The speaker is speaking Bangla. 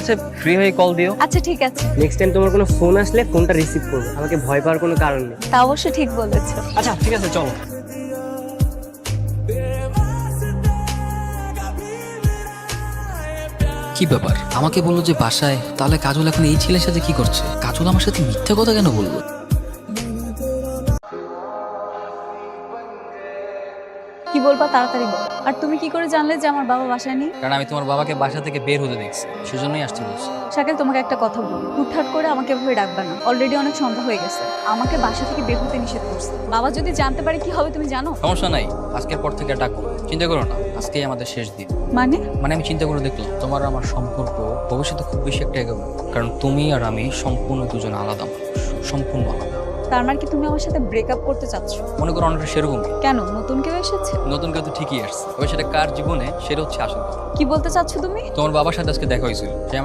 আছে, ফ্রি হয়ে কল দিও। আচ্ছা ঠিক আছে। নেক্সট টাইম তোমার কোনো ফোন আসলে ফোনটা রিসিভ করবে, আমাকে ভয় পাওয়ার কোনো কারণ নেই। তা অবশ্য ঠিক বলেছো। আচ্ছা ঠিক আছে, চলো। কি ব্যাপার, আমাকে বললো যে বাসায়, তাহলে কাজল এখন এই ছেলের সাথে কি করছে? কাজল আমার সাথে মিথ্যা কথা কেন বললো? কি বলবা তাড়াতাড়ি বলো। আর তুমি কি করে জানলে যে আমার বাবা বাসায় নেই? কারণ আমি তোমার বাবাকে বাসা থেকে বের হতে দেখছি, সেজন্যই আসতে বলছি। শাকিল, তোমাকে একটা কথা বলি, হুটহাট করে আমাকে এভাবে ডাকবা না। অলরেডি অনেক সন্ধ্যা হয়ে গেছে, আমাকে বাসা থেকে বের হতে নিষেধ করছে। বাবা যদি জানতে পারে কি হবে তুমি জানো? সমস্যা নাই, আজকের পর থেকে আর ডাকবো না। চিন্তা করো না, আজকেই আমাদের শেষ দিন। মানে আমি চিন্তা করে দেখলাম তোমার আর আমার সম্পর্ক ভবিষ্যতে খুব বেশি একটা এগোবে না। কারণ তুমি আর আমি সম্পূর্ণ দুজন আলাদা মানুষ, সম্পূর্ণ আলাদা। তার মানে কি তুমি আমার সাথে ব্রেকআপ করতে চাচ্ছ? মনে করো অনেকটা সেরকমই। কেন, নতুন কেউ এসেছে? নতুন কেউ তো ঠিকই আসছে, তবে সেটা কার জীবনে সেটা হচ্ছে আসল কথা। কি বলতে চাচ্ছ তুমি? তোমার বাবার সাথে আজকে দেখা হয়েছিল, সে